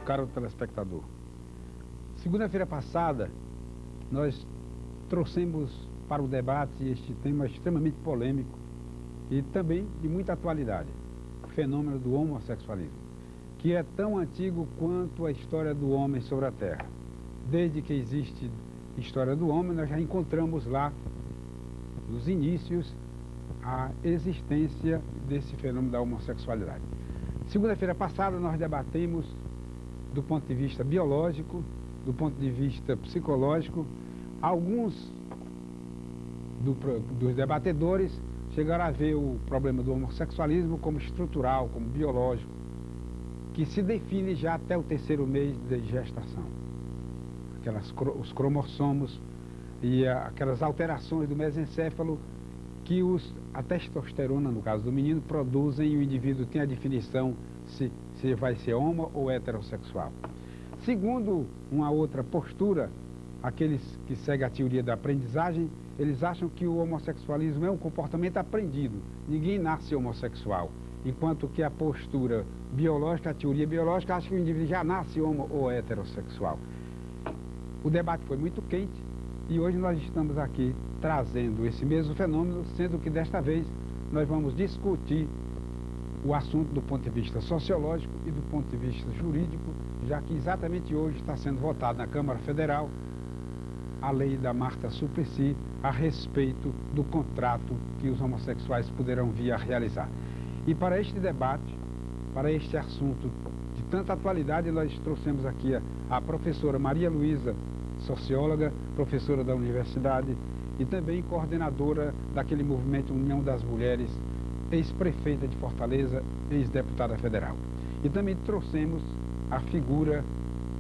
caro telespectador. Segunda-feira passada, nós trouxemos para o debate este tema extremamente polêmico e também de muita atualidade, o fenômeno do homossexualismo, que é tão antigo quanto a história do homem sobre a Terra. Desde que existe história do homem, nós já encontramos lá, nos inícios, a existência desse fenômeno da homossexualidade. Segunda-feira passada, nós debatemos do ponto de vista biológico, do ponto de vista psicológico. Alguns dos debatedores chegaram a ver o problema do homossexualismo como estrutural, como biológico, que se define já até o 3º mês de gestação. Os cromossomos e aquelas alterações do mesencéfalo que a testosterona, no caso do menino, produzem e o indivíduo tem a definição se vai ser homo ou heterossexual. Segundo uma outra postura, aqueles que seguem a teoria da aprendizagem, eles acham que o homossexualismo é um comportamento aprendido. Ninguém nasce homossexual. Enquanto que a postura biológica, a teoria biológica, acha que o indivíduo já nasce homo ou heterossexual. O debate foi muito quente e hoje nós estamos aqui trazendo esse mesmo fenômeno, sendo que desta vez nós vamos discutir o assunto do ponto de vista sociológico e do ponto de vista jurídico, já que exatamente hoje está sendo votada na Câmara Federal a lei da Marta Suplicy a respeito do contrato que os homossexuais poderão vir a realizar. E para este debate, para este assunto de tanta atualidade, nós trouxemos aqui a professora Maria Luísa, socióloga, professora da universidade e também coordenadora daquele movimento União das Mulheres, ex-prefeita de Fortaleza, ex-deputada federal. E também trouxemos a figura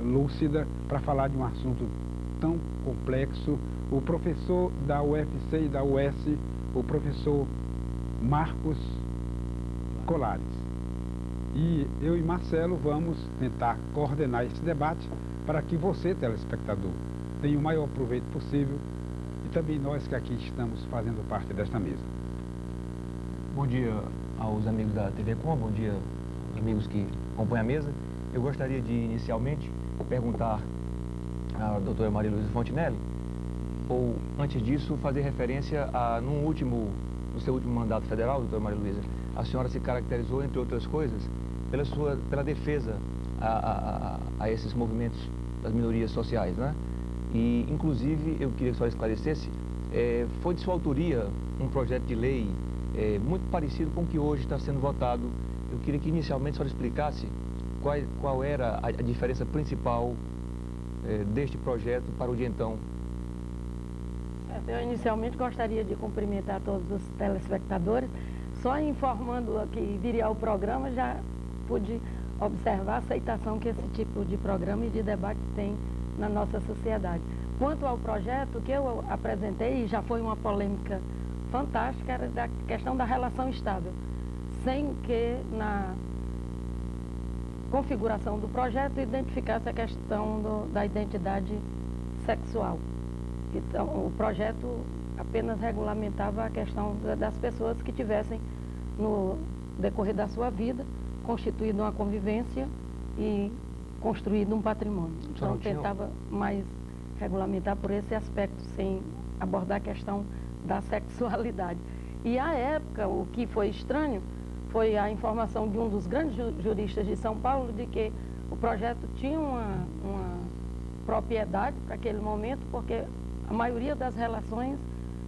lúcida para falar de um assunto tão complexo, o professor da UFC e da UES, o professor Marcos Colares. E eu e Marcelo vamos tentar coordenar esse debate para que você, telespectador, tenha o maior proveito possível e também nós que aqui estamos fazendo parte desta mesa. Bom dia aos amigos da TV Com, bom dia amigos que acompanham a mesa. Eu gostaria de inicialmente perguntar à doutora Maria Luísa Fontinelli, ou antes disso fazer referência a, no seu último mandato federal, doutora Maria Luísa, a senhora se caracterizou, entre outras coisas, pela defesa a esses movimentos das minorias sociais, né? E, inclusive, eu queria que a senhora esclarecesse, foi de sua autoria um projeto de lei muito parecido com o que hoje está sendo votado. Eu queria que inicialmente a senhora explicasse qual era a diferença principal deste projeto para o de então. Eu inicialmente gostaria de cumprimentar todos os telespectadores. Só informando que viria ao programa, já pude observar a aceitação que esse tipo de programa e de debate tem na nossa sociedade. Quanto ao projeto que eu apresentei, já foi uma polêmica fantástica, era da questão da relação estável, sem que na configuração do projeto identificasse a questão da identidade sexual. Então, o projeto apenas regulamentava a questão das pessoas que tivessem, no decorrer da sua vida, constituído uma convivência e construído um patrimônio. Então, tentava mais regulamentar por esse aspecto, sem abordar a questão da sexualidade. E, à época, o que foi estranho foi a informação de um dos grandes juristas de São Paulo de que o projeto tinha uma propriedade para aquele momento, porque a maioria das relações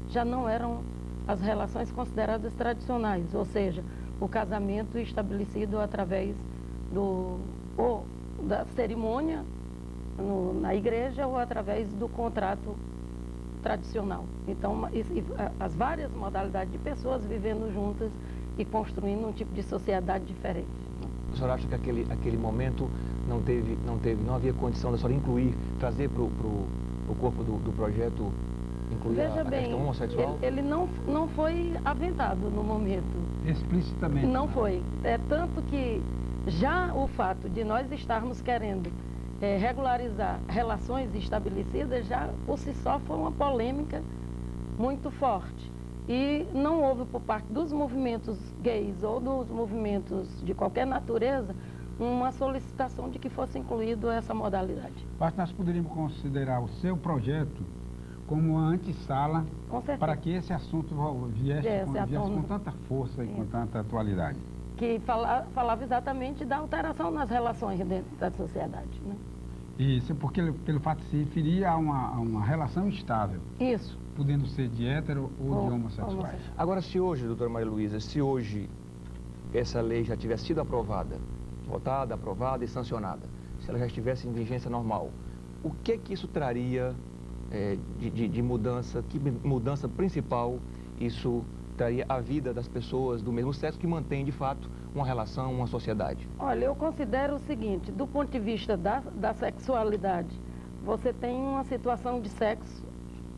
já não eram as relações consideradas tradicionais, ou seja, o casamento estabelecido através da cerimônia na igreja ou através do contrato tradicional. Então, as várias modalidades de pessoas vivendo juntas e construindo um tipo de sociedade diferente. A senhora acha que aquele momento não havia condição da senhora incluir, trazer para o corpo do projeto, incluir Veja a bem, questão homossexual? Ele não foi aventado no momento. Explicitamente. Não foi. Tanto que já o fato de nós estarmos querendo regularizar relações estabelecidas, já por si só foi uma polêmica muito forte. E não houve por parte dos movimentos gays ou dos movimentos de qualquer natureza uma solicitação de que fosse incluído essa modalidade. Acho que nós poderíamos considerar o seu projeto como uma antessala Com certeza. para que esse assunto viesse com tanta força e com tanta atualidade. Que falava exatamente da alteração nas relações dentro da sociedade, né? Isso, porque pelo fato de se referir a uma relação estável, Isso. podendo ser de hétero ou de homossexuais. Agora, se hoje, doutora Maria Luísa, se hoje essa lei já tivesse sido aprovada, votada, aprovada e sancionada, se ela já estivesse em vigência normal, o que isso traria de mudança, que mudança principal isso traria à vida das pessoas do mesmo sexo que mantém, de fato, uma relação, uma sociedade? Olha, eu considero o seguinte, do ponto de vista da sexualidade, você tem uma situação de sexo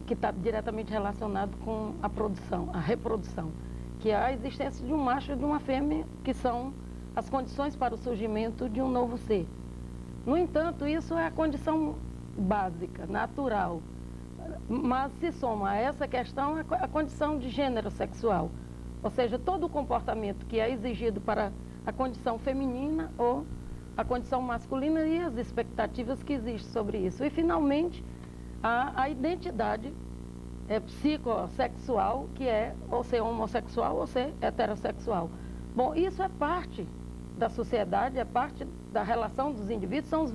que está diretamente relacionado com a produção, a reprodução, que é a existência de um macho e de uma fêmea, que são as condições para o surgimento de um novo ser. No entanto, isso é a condição básica, natural. Mas se soma a essa questão a condição de gênero sexual, ou seja, todo o comportamento que é exigido para a condição feminina ou a condição masculina e as expectativas que existem sobre isso. E, finalmente, a identidade psicossexual, que é ou ser homossexual ou ser heterossexual. Bom, isso é parte da sociedade, é parte da relação dos indivíduos, são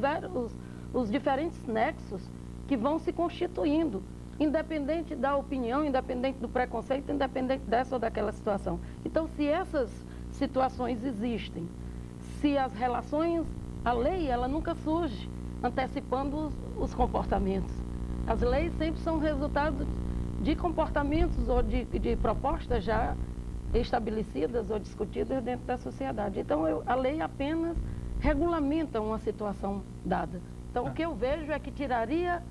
os diferentes nexos que vão se constituindo, independente da opinião, independente do preconceito, independente dessa ou daquela situação. Então, se essas situações existem, se as relações, a lei, ela nunca surge antecipando os comportamentos. As leis sempre são resultado de comportamentos ou de propostas já estabelecidas ou discutidas dentro da sociedade. Então, a lei apenas regulamenta uma situação dada. Então, o que eu vejo é que tiraria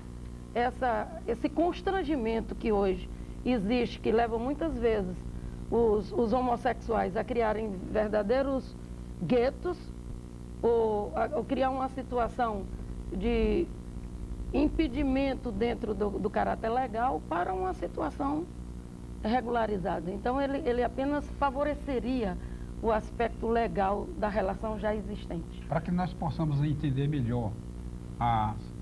esse constrangimento que hoje existe, que leva muitas vezes os homossexuais a criarem verdadeiros guetos ou criar uma situação de impedimento dentro do caráter legal para uma situação regularizada. Então, ele apenas favoreceria o aspecto legal da relação já existente. Para que nós possamos entender melhor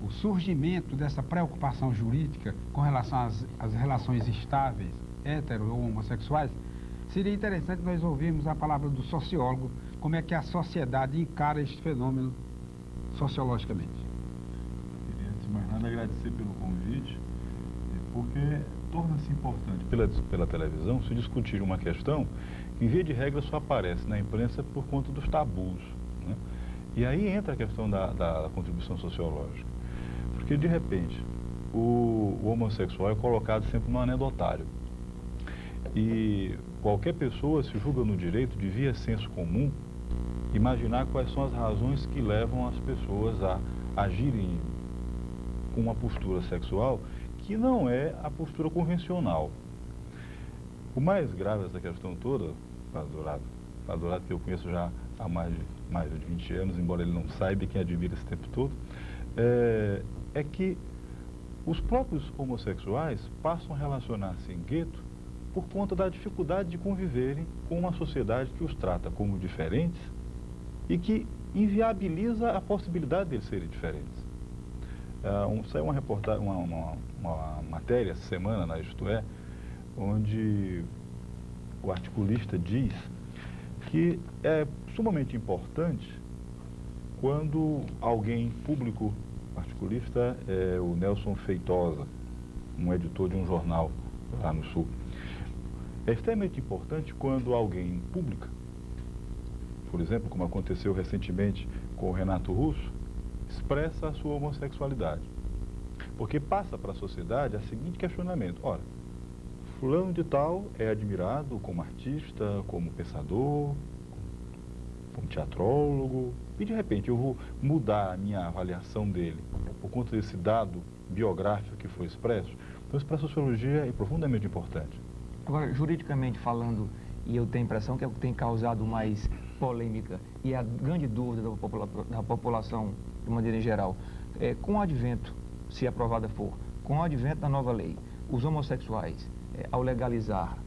o surgimento dessa preocupação jurídica com relação às relações estáveis, hétero ou homossexuais, seria interessante nós ouvirmos a palavra do sociólogo, como é que a sociedade encara este fenômeno sociologicamente. Queria, antes de mais nada, agradecer pelo convite, porque torna-se importante pela televisão se discutir uma questão que, em via de regra, só aparece na imprensa por conta dos tabus, né? E aí entra a questão da contribuição sociológica. Porque, de repente, o homossexual é colocado sempre no anedotário. E qualquer pessoa se julga no direito de, via senso comum, imaginar quais são as razões que levam as pessoas a agirem com uma postura sexual que não é a postura convencional. O mais grave dessa questão toda, Padre que eu conheço já há mais de 20 anos, embora ele não saiba, quem admira esse tempo todo, é que os próprios homossexuais passam a relacionar-se em gueto por conta da dificuldade de conviverem com uma sociedade que os trata como diferentes e que inviabiliza a possibilidade de eles serem diferentes. Saiu uma reportagem, uma matéria essa semana na Isto É, onde o articulista diz que é sumamente importante quando alguém público, articulista é o Nelson Feitosa, um editor de um jornal lá no Sul. É extremamente importante quando alguém pública, por exemplo, como aconteceu recentemente com o Renato Russo, expressa a sua homossexualidade. Porque passa para a sociedade o seguinte questionamento: ora, fulano de tal é admirado como artista, como pensador, como teatrólogo, e de repente eu vou mudar a minha avaliação dele por conta desse dado biográfico que foi expresso. Então isso para a sociologia é profundamente importante. Agora, juridicamente falando, e eu tenho a impressão que é o que tem causado mais polêmica e a grande dúvida da população de maneira em geral, com o advento, se aprovada for, com o advento da nova lei, os homossexuais, ao legalizar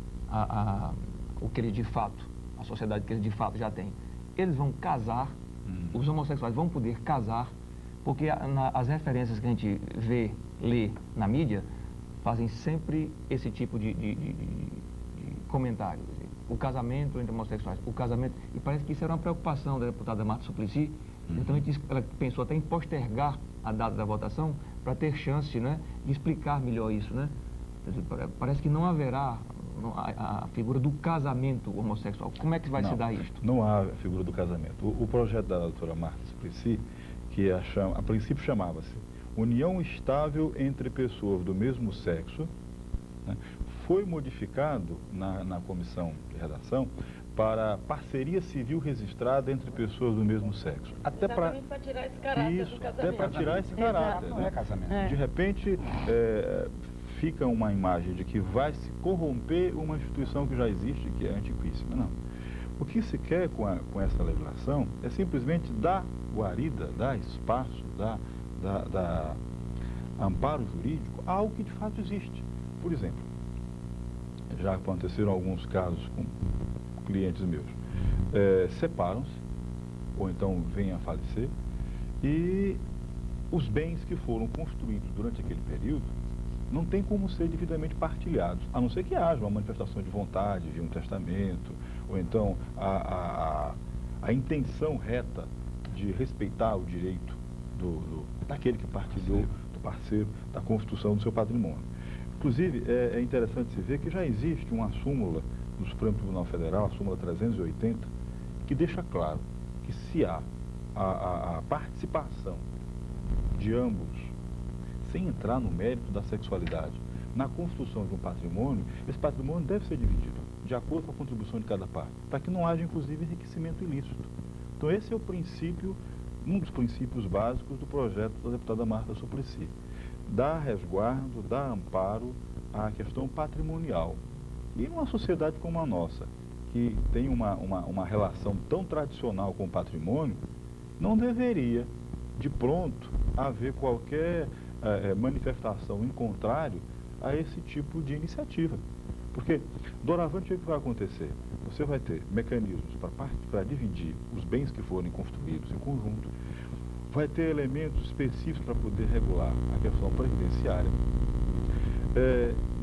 o que eles de fato, a sociedade que eles de fato já têm, eles vão casar os homossexuais vão poder casar, porque as referências que a gente lê na mídia, fazem sempre esse tipo de comentário. O casamento entre homossexuais, o casamento... E parece que isso era uma preocupação da deputada Marta Suplicy. Então ela pensou até em postergar a data da votação para ter chance, né, de explicar melhor isso, né? Parece que não haverá a figura do casamento homossexual. Como é que vai se dar isto? Não há a figura do casamento. O projeto da doutora Marta Suplicy, que a princípio chamava-se União Estável entre Pessoas do Mesmo Sexo, né, foi modificado na comissão de redação para parceria civil registrada entre pessoas do mesmo sexo. Até para tirar esse caráter do casamento. Até para tirar esse caráter. Não é casamento. De repente, fica uma imagem de que vai se corromper uma instituição que já existe, que é antiquíssima. Não. O que se quer com essa legislação é simplesmente dar guarida, dar espaço, dar amparo jurídico a algo que de fato existe. Por exemplo, já aconteceram alguns casos com clientes meus, separam-se, ou então vêm a falecer, e os bens que foram construídos durante aquele período não tem como ser devidamente partilhados, a não ser que haja uma manifestação de vontade, de um testamento, ou então a intenção reta de respeitar o direito daquele que partilhou, do parceiro, da construção do seu patrimônio. Inclusive, é interessante se ver que já existe uma súmula do Supremo Tribunal Federal, a súmula 380, que deixa claro que se há a participação de ambos, sem entrar no mérito da sexualidade, na construção de um patrimônio, esse patrimônio deve ser dividido de acordo com a contribuição de cada parte, para que não haja, inclusive, enriquecimento ilícito. Então, esse é o princípio, um dos princípios básicos do projeto da deputada Marta Suplicy. Dar resguardo, dar amparo à questão patrimonial. E numa sociedade como a nossa, que tem uma relação tão tradicional com o patrimônio, não deveria, de pronto, haver qualquer manifestação em contrário a esse tipo de iniciativa. Porque, doravante, o que vai acontecer? Você vai ter mecanismos para dividir os bens que forem construídos em conjunto, vai ter elementos específicos para poder regular a questão previdenciária,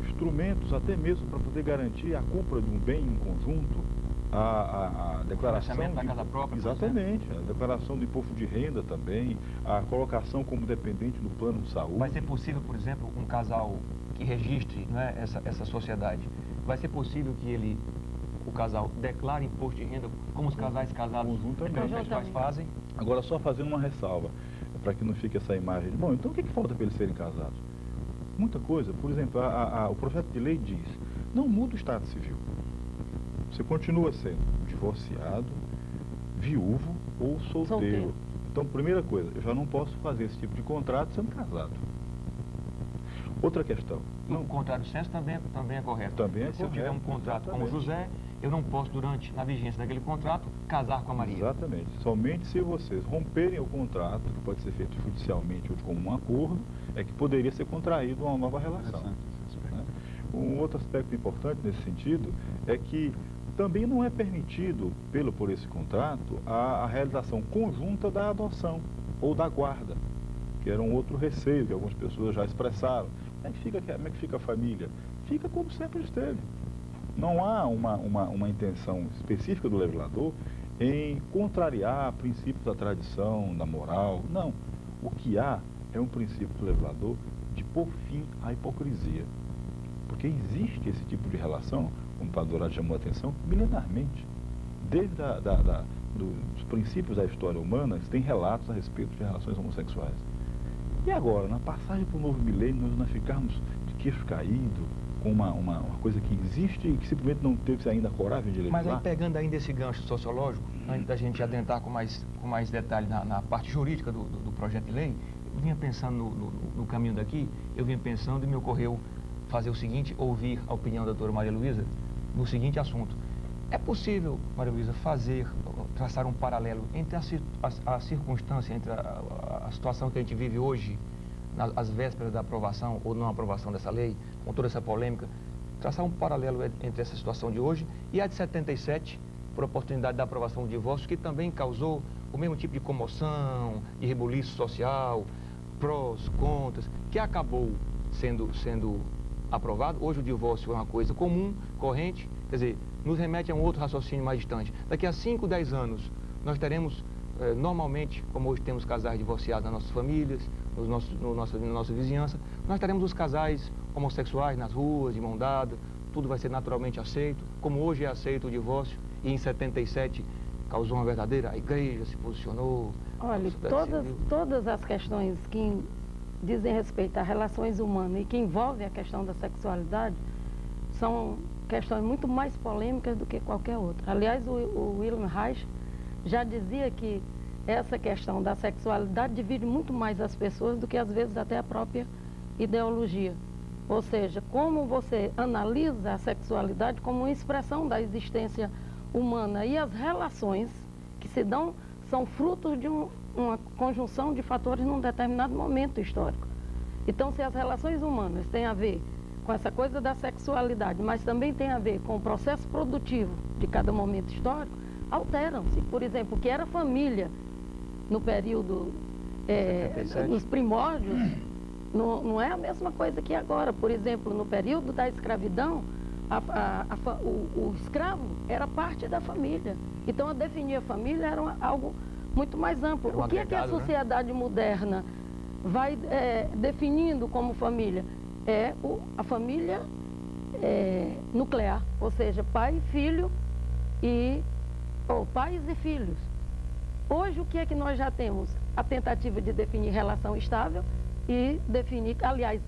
instrumentos até mesmo para poder garantir a compra de um bem em conjunto, a declaração da casa própria. Exatamente, a declaração do imposto de renda também, a colocação como dependente do plano de saúde. Vai ser possível, por exemplo, um casal que registre, não é, essa sociedade, vai ser possível que o casal declare imposto de renda como os casais casados heterossexuais fazem? Agora, só fazendo uma ressalva, para que não fique essa imagem de, bom, então o que falta para eles serem casados? Muita coisa. Por exemplo, o projeto de lei diz, não muda o estado civil. Você continua sendo divorciado, viúvo ou solteiro. Então, primeira coisa, eu já não posso fazer esse tipo de contrato sendo casado. Outra questão. O contrário senso também é correto. Também é Se eu tiver um contrato com o exatamente. José, eu não posso, na vigência daquele contrato, casar com a Maria. Exatamente. Somente se vocês romperem o contrato, que pode ser feito judicialmente ou de comum acordo, é que poderia ser contraído uma nova relação. Né? Um outro aspecto importante nesse sentido é que também não é permitido, por esse contrato, a realização conjunta da adoção ou da guarda, que era um outro receio que algumas pessoas já expressaram. Como é que fica a família? Fica como sempre esteve. Não há uma intenção específica do legislador em contrariar princípios da tradição, da moral. Não. O que há é um princípio do legislador de pôr fim à hipocrisia. Porque existe esse tipo de relação, como o padre Dourado chamou a atenção, milenarmente. Desde dos princípios da história humana, tem relatos a respeito de relações homossexuais. E agora, na passagem para o novo milênio, nós ficarmos de queixo caído com uma coisa que existe e que simplesmente não teve ainda a coragem de legislar. Mas aí, pegando ainda esse gancho sociológico, antes da gente adentrar com mais detalhe na parte jurídica do projeto de lei, eu vinha pensando no caminho daqui, eu vinha pensando e me ocorreu fazer o seguinte, ouvir a opinião da doutora Maria Luísa no seguinte assunto. É possível, Maria Luísa, traçar um paralelo entre a circunstância, entre a situação que a gente vive hoje, às vésperas da aprovação ou não aprovação dessa lei, com toda essa polêmica, traçar um paralelo entre essa situação de hoje e a de 77, por oportunidade da aprovação do divórcio, que também causou o mesmo tipo de comoção, de rebuliço social, prós, contras, que acabou sendo aprovado. Hoje o divórcio é uma coisa comum, corrente, quer dizer, nos remete a um outro raciocínio mais distante. Daqui a 5, 10 anos, nós teremos, normalmente, como hoje temos casais divorciados nas nossas famílias, na nossa vizinhança, nós teremos os casais homossexuais nas ruas, de mão dada, tudo vai ser naturalmente aceito, como hoje é aceito o divórcio, e em 77 causou uma verdadeira, a igreja se posicionou. Olha, todas as questões que dizem respeito a relações humanas e que envolvem a questão da sexualidade são questões muito mais polêmicas do que qualquer outra. Aliás, o Wilhelm Reich já dizia que essa questão da sexualidade divide muito mais as pessoas do que às vezes até a própria ideologia. Ou seja, como você analisa a sexualidade como uma expressão da existência humana e as relações que se dão são frutos de uma conjunção de fatores num determinado momento histórico. Então, se as relações humanas têm a ver com essa coisa da sexualidade, mas também tem a ver com o processo produtivo de cada momento histórico, alteram-se. Por exemplo, o que era família no período dos primórdios, não é a mesma coisa que agora. Por exemplo, no período da escravidão, o escravo era parte da família. Então, a definir a família era algo muito mais amplo. O que é que a sociedade moderna vai definindo como família? A família nuclear, ou seja, pai, filho ou pais e filhos. Hoje, o que é que nós já temos? A tentativa de definir relação estável e definir, aliás,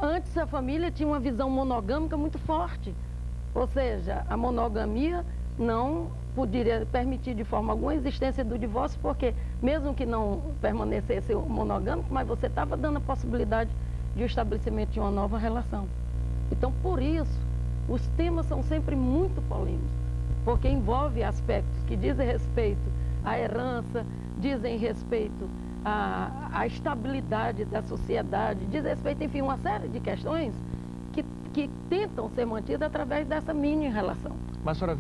antes a família tinha uma visão monogâmica muito forte, ou seja, a monogamia não poderia permitir de forma alguma a existência do divórcio, porque mesmo que não permanecesse monogâmico, mas você estava dando a possibilidade de o estabelecimento de uma nova relação. Então, por isso, os temas são sempre muito polêmicos, porque envolve aspectos que dizem respeito à herança, dizem respeito à estabilidade da sociedade, diz respeito, enfim, uma série de questões que tentam ser mantidas através dessa mini-relação. Mas a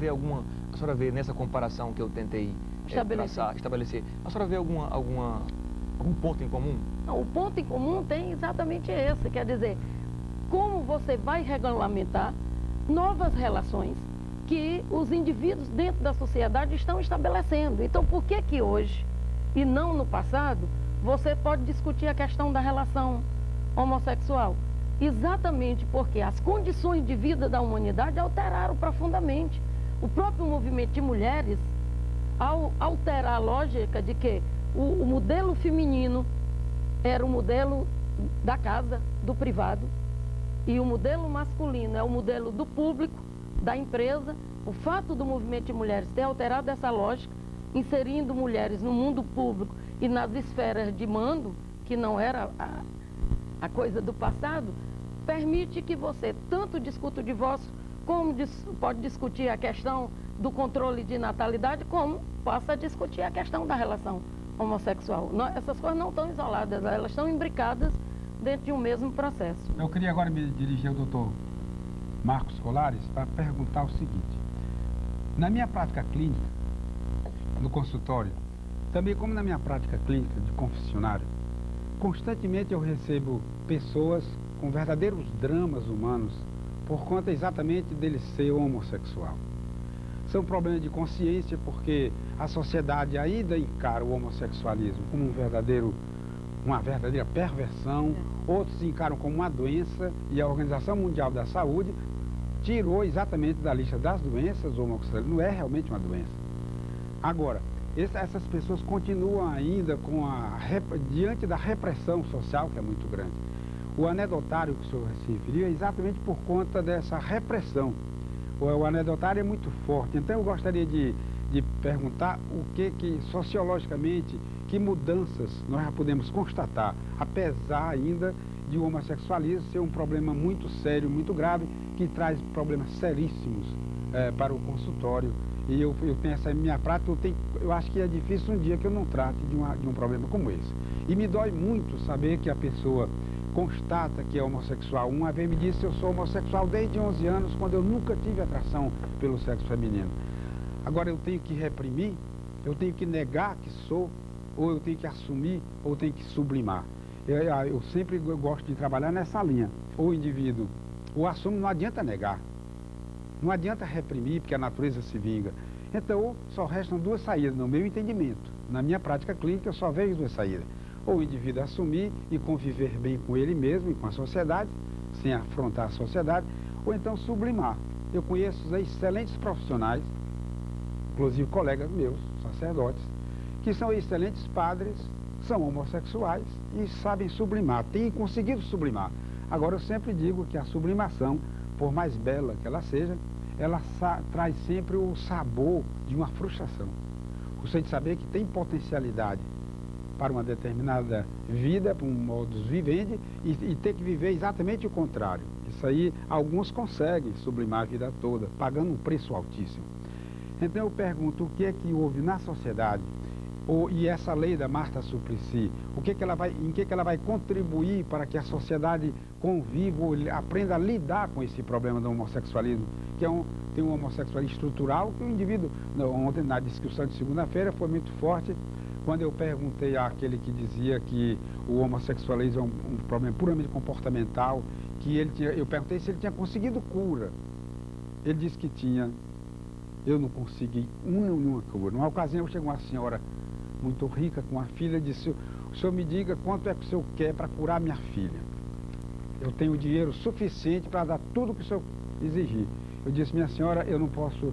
senhora vê nessa comparação que eu tentei estabelecer, a senhora vê algum ponto em comum? Não, o ponto em comum tem exatamente esse, quer dizer, como você vai regulamentar novas relações que os indivíduos dentro da sociedade estão estabelecendo. Então, por que hoje, e não no passado, você pode discutir a questão da relação homossexual? Exatamente porque as condições de vida da humanidade alteraram profundamente. O próprio movimento de mulheres, ao alterar a lógica de que o modelo feminino era o modelo da casa, do privado, e o modelo masculino é o modelo do público, da empresa, o fato do movimento de mulheres ter alterado essa lógica, inserindo mulheres no mundo público e nas esferas de mando, que não era a coisa do passado, permite que você tanto discuta o divórcio, como pode discutir a questão do controle de natalidade, como possa discutir a questão da relação homossexual. Essas coisas não estão isoladas, elas estão imbricadas dentro de um mesmo processo. Eu queria agora me dirigir ao doutor Marcos Colares para perguntar o seguinte. Na minha prática clínica, no consultório, também como na minha prática clínica de confessionário, constantemente eu recebo pessoas com verdadeiros dramas humanos por conta exatamente dele ser homossexual. São problemas de consciência porque a sociedade ainda encara o homossexualismo como uma verdadeira perversão, outros encaram como uma doença e a Organização Mundial da Saúde tirou exatamente da lista das doenças o homossexualismo, não é realmente uma doença. Agora, essas pessoas continuam ainda diante da repressão social, que é muito grande. O anedotário que o senhor se referiu é exatamente por conta dessa repressão. O anedotário é muito forte, então eu gostaria de perguntar o que sociologicamente, que mudanças nós já podemos constatar, apesar ainda de o homossexualismo ser um problema muito sério, muito grave, que traz problemas seríssimos para o consultório. E eu tenho essa minha prática, eu acho que é difícil um dia que eu não trate de um problema como esse. E me dói muito saber que a pessoa constata que é homossexual. Uma vez me disse, eu sou homossexual desde 11 anos, quando eu nunca tive atração pelo sexo feminino. Agora eu tenho que reprimir Eu tenho que negar que sou, ou eu tenho que assumir, ou eu tenho que sublimar. Eu sempre gosto de trabalhar nessa linha. O indivíduo o assume, não adianta negar. Não adianta reprimir, porque a natureza se vinga. Então, só restam duas saídas no meu entendimento. Na minha prática clínica, eu só vejo duas saídas. Ou o indivíduo assumir e conviver bem com ele mesmo e com a sociedade, sem afrontar a sociedade, ou então sublimar. Eu conheço excelentes profissionais, inclusive colegas meus, sacerdotes, que são excelentes padres, são homossexuais e sabem sublimar, têm conseguido sublimar. Agora, eu sempre digo que a sublimação, por mais bela que ela seja, ela traz sempre o sabor de uma frustração. Você de saber que tem potencialidade para uma determinada vida, para um modus vivendi, e ter que viver exatamente o contrário. Isso aí, alguns conseguem sublimar a vida toda, pagando um preço altíssimo. Então eu pergunto, o que é que houve na sociedade, e essa lei da Marta Suplicy, em que ela vai contribuir para que a sociedade conviva, ou aprenda a lidar com esse problema do homossexualismo, que tem um homossexualismo estrutural, que o indivíduo, ontem na discussão de segunda-feira, foi muito forte, quando eu perguntei àquele que dizia que o homossexualismo é um problema puramente comportamental, eu perguntei se ele tinha conseguido cura. Ele disse que tinha. Eu não consegui nenhuma cura. Numa ocasião chegou uma senhora muito rica com uma filha e disse: o senhor me diga quanto é que o senhor quer para curar minha filha. Eu tenho dinheiro suficiente para dar tudo o que o senhor exigir. Eu disse: minha senhora, eu não posso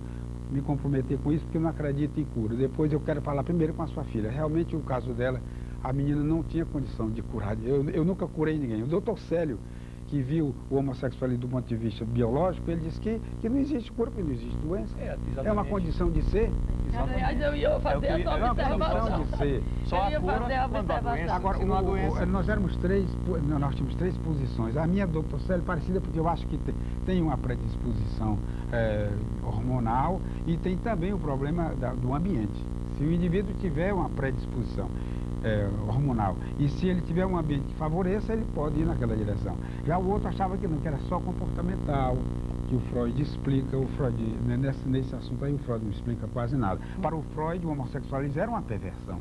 me comprometer com isso porque eu não acredito em cura. Depois eu quero falar primeiro com a sua filha. Realmente o caso dela, a menina não tinha condição de curar. Eu nunca curei ninguém. O doutor Célio, que viu o homossexualismo do ponto de vista biológico, ele disse que não existe cura, que não existe doença. É uma condição de ser. Aliás, eu ia fazer essa É uma condição observação. de ser. Só a cura quando a doença. Agora, se não há doença. nós tínhamos três posições. A minha, doutor Célio, parecida porque eu acho que tem uma predisposição hormonal e tem também o problema do ambiente. Se o indivíduo tiver uma predisposição hormonal, e se ele tiver um ambiente que favoreça, ele pode ir naquela direção. Já o outro achava que não, que era só comportamental, que o Freud explica. O Freud, nesse assunto aí, o Freud não explica quase nada. Para o Freud, o homossexualismo era uma perversão.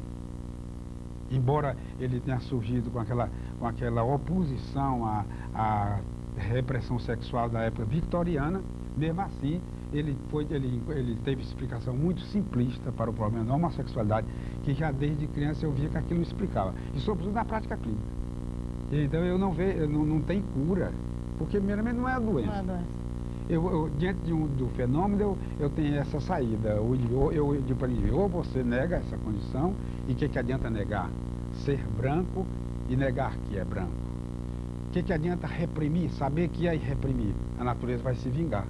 Embora ele tenha surgido com aquela oposição à repressão sexual da época vitoriana, mesmo assim, ele teve explicação muito simplista para o problema da homossexualidade, que já desde criança eu via que aquilo explicava, e sobretudo na prática clínica. Então eu não tem cura, porque primeiramente não é a doença. Não é doença. Diante do fenômeno, eu tenho essa saída. Eu digo para ele: ou você nega essa condição, e o que adianta negar? Ser branco e negar que é branco. O que adianta reprimir, saber que é e reprimir? A natureza vai se vingar.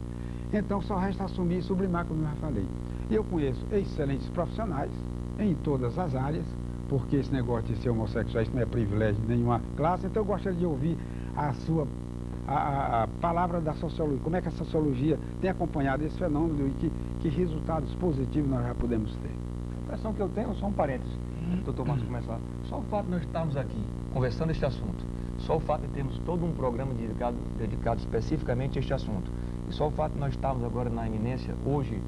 Então só resta assumir e sublimar, como eu já falei. Eu conheço excelentes profissionais em todas as áreas, porque esse negócio de ser homossexual isso não é privilégio de nenhuma classe, então eu gostaria de ouvir a palavra da sociologia, como é que a sociologia tem acompanhado esse fenômeno e que resultados positivos nós já podemos ter. A impressão que eu tenho, só um parênteses, doutor Marcos começar, só o fato de nós estarmos aqui conversando este assunto, só o fato de termos todo um programa dedicado especificamente a este assunto, e só o fato de nós estarmos agora na iminência, hoje,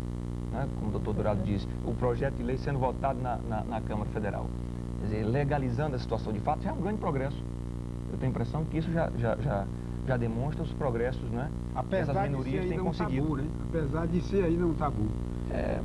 né, como o doutor Dourado disse, o projeto de lei sendo votado na Câmara Federal, quer dizer, legalizando a situação de fato, já é um grande progresso. Eu tenho a impressão que isso já demonstra os progressos, né? Apesar essas minorias têm conseguido. Tabu, né? Apesar de ser ainda um tabu.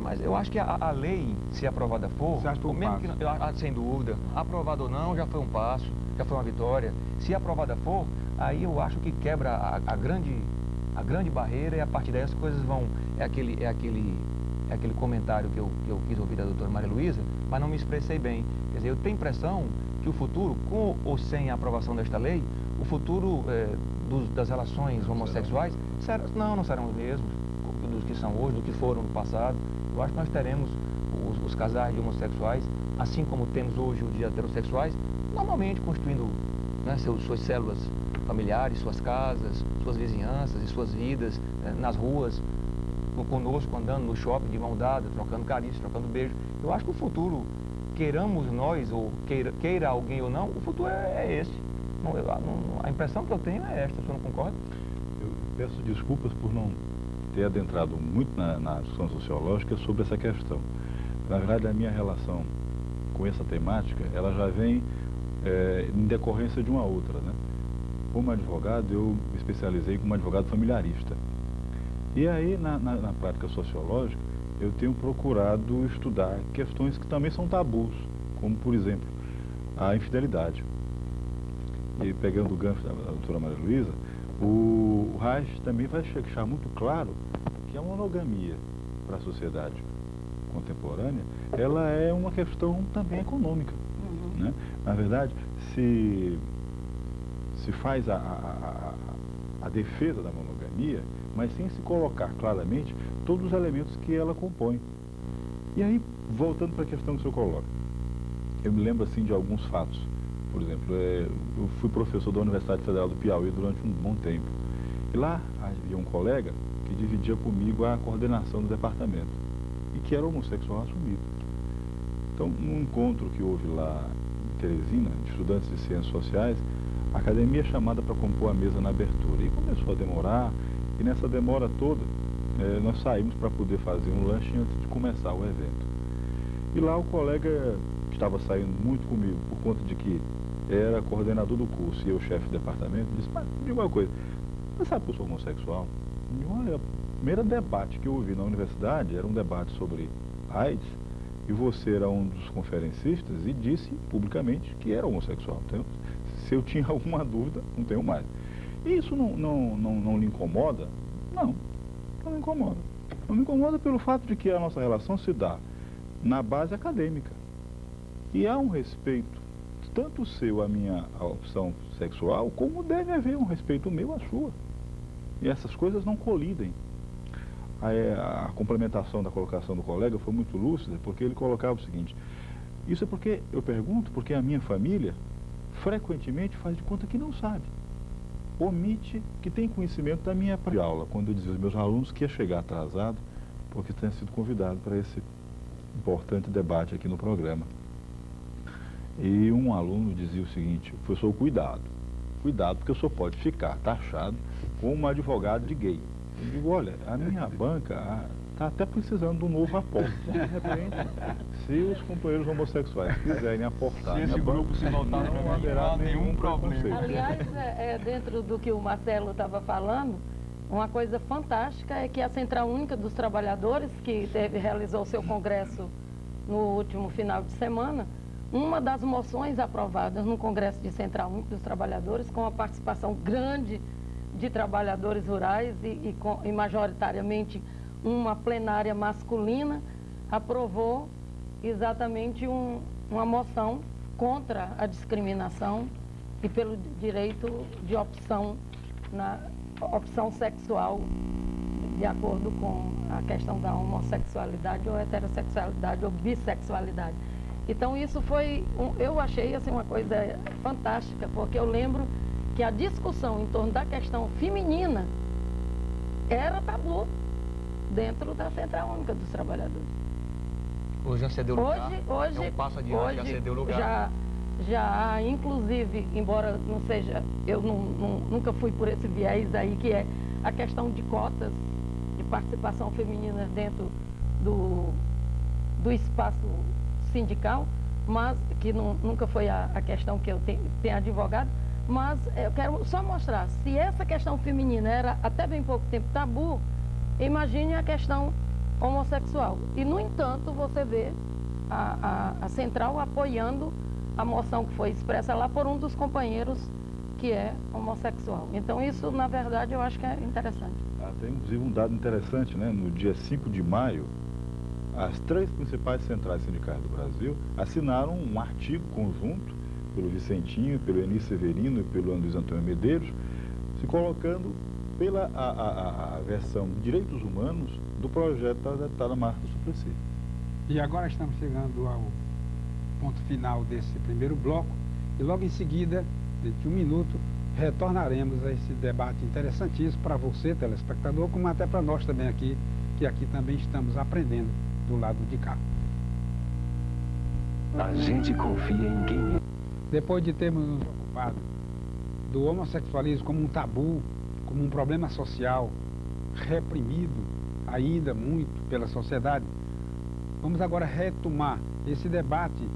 Mas eu acho que a lei, se aprovada for, você acha que foi um mesmo passo? sem dúvida, aprovado ou não, já foi um passo, já foi uma vitória. Se aprovada for, aí eu acho que quebra a grande barreira, e a partir daí as coisas vão. É aquele comentário que eu quis ouvir da doutora Maria Luísa, mas não me expressei bem. Quer dizer, eu tenho a impressão que o futuro, com ou sem a aprovação desta lei, o futuro das relações homossexuais não serão os mesmos dos que são hoje, do que foram no passado. Eu acho que nós teremos os casais de homossexuais, assim como temos hoje os de heterossexuais, normalmente constituindo, né, suas células familiares, suas casas, suas vizinhanças e suas vidas, nas ruas, conosco, andando no shopping de mão dada, trocando carícias, trocando beijo. Eu acho que o futuro, queiramos nós, ou queira alguém ou não, o futuro é esse. A impressão que eu tenho é esta, o senhor não concorda? Eu peço desculpas por não ter adentrado muito na discussão sociológica sobre essa questão. Na verdade, a minha relação com essa temática, ela já vem em decorrência de uma outra, né? Como advogado, eu me especializei como advogado familiarista. E aí, na prática sociológica, eu tenho procurado estudar questões que também são tabus, como, por exemplo, a infidelidade. E pegando o gancho da doutora Maria Luísa, o Reich também vai deixar muito claro que a monogamia para a sociedade contemporânea, ela é uma questão também econômica. Né? Na verdade, se faz a defesa da monogamia, mas sem se colocar claramente todos os elementos que ela compõe. E aí, voltando para a questão que o senhor coloca, eu me lembro assim de alguns fatos. Por exemplo, eu fui professor da Universidade Federal do Piauí durante um bom tempo. E lá havia um colega que dividia comigo a coordenação do departamento e que era homossexual assumido. Então, num encontro que houve lá em Teresina, de estudantes de ciências sociais, a academia é chamada para compor a mesa na abertura. E começou a demorar, e nessa demora toda, nós saímos para poder fazer um lanche antes de começar o evento. E lá o colega, que estava saindo muito comigo, por conta de que era coordenador do curso e eu chefe do departamento, disse, mas diga uma coisa, você sabe que eu sou homossexual? E olha, o primeiro debate que eu ouvi na universidade era um debate sobre AIDS, e você era um dos conferencistas e disse publicamente que era homossexual. Então, se eu tinha alguma dúvida, não tenho mais. E isso não lhe incomoda? Não me incomoda. Não me incomoda pelo fato de que a nossa relação se dá na base acadêmica. E há um respeito, tanto seu à minha opção sexual, como deve haver um respeito meu à sua. E essas coisas não colidem. A complementação da colocação do colega foi muito lúcida, porque ele colocava o seguinte, isso é porque, eu pergunto, porque a minha família frequentemente faz de conta que não sabe. Omite que tem conhecimento da minha aula, quando eu dizia aos meus alunos que ia chegar atrasado, porque tinha sido convidado para esse importante debate aqui no programa. E um aluno dizia o seguinte, professor, cuidado, porque o senhor pode ficar taxado como um advogado de gay. Eu digo, olha, a minha banca está até precisando de um novo aporte. De repente, se os companheiros homossexuais quiserem aportar, se esse grupo se voltar, não haverá nenhum problema. Aliás, dentro do que o Marcelo estava falando, uma coisa fantástica é que a Central Única dos Trabalhadores, que realizou seu congresso no último final de semana, uma das moções aprovadas no Congresso de Central Única dos Trabalhadores, com a participação grande de trabalhadores rurais e majoritariamente uma plenária masculina, aprovou exatamente uma moção contra a discriminação e pelo direito de opção sexual de acordo com a questão da homossexualidade ou heterossexualidade ou bissexualidade. Então isso foi, eu achei assim, uma coisa fantástica, porque eu lembro que a discussão em torno da questão feminina era tabu dentro da Central Única dos Trabalhadores. Hoje já cedeu lugar, hoje, é um passo adiante, já cedeu lugar. Já, inclusive, embora não seja, eu nunca fui por esse viés aí, que é a questão de cotas de participação feminina dentro do espaço sindical, mas que nunca foi a questão que eu tenho advogado, mas eu quero só mostrar, se essa questão feminina era até bem pouco tempo tabu, imagine a questão homossexual. E, no entanto, você vê a Central apoiando a moção que foi expressa lá por um dos companheiros que é homossexual. Então, isso, na verdade, eu acho que é interessante. Tem, inclusive, um dado interessante, né? No dia 5 de maio, as 3 principais centrais sindicais do Brasil assinaram um artigo conjunto pelo Vicentinho, pelo Eni Severino e pelo Luiz Antônio Medeiros, se colocando pela a versão de direitos humanos do projeto da deputada Marta Suplicy. E agora estamos chegando ao ponto final desse primeiro bloco e logo em seguida, dentro de um minuto, retornaremos a esse debate interessantíssimo para você, telespectador, como até para nós também aqui, que aqui também estamos aprendendo do lado de cá. A gente confia em quem? Depois de termos nos ocupado do homossexualismo como um tabu, como um problema social reprimido ainda muito pela sociedade, Vamos agora retomar esse debate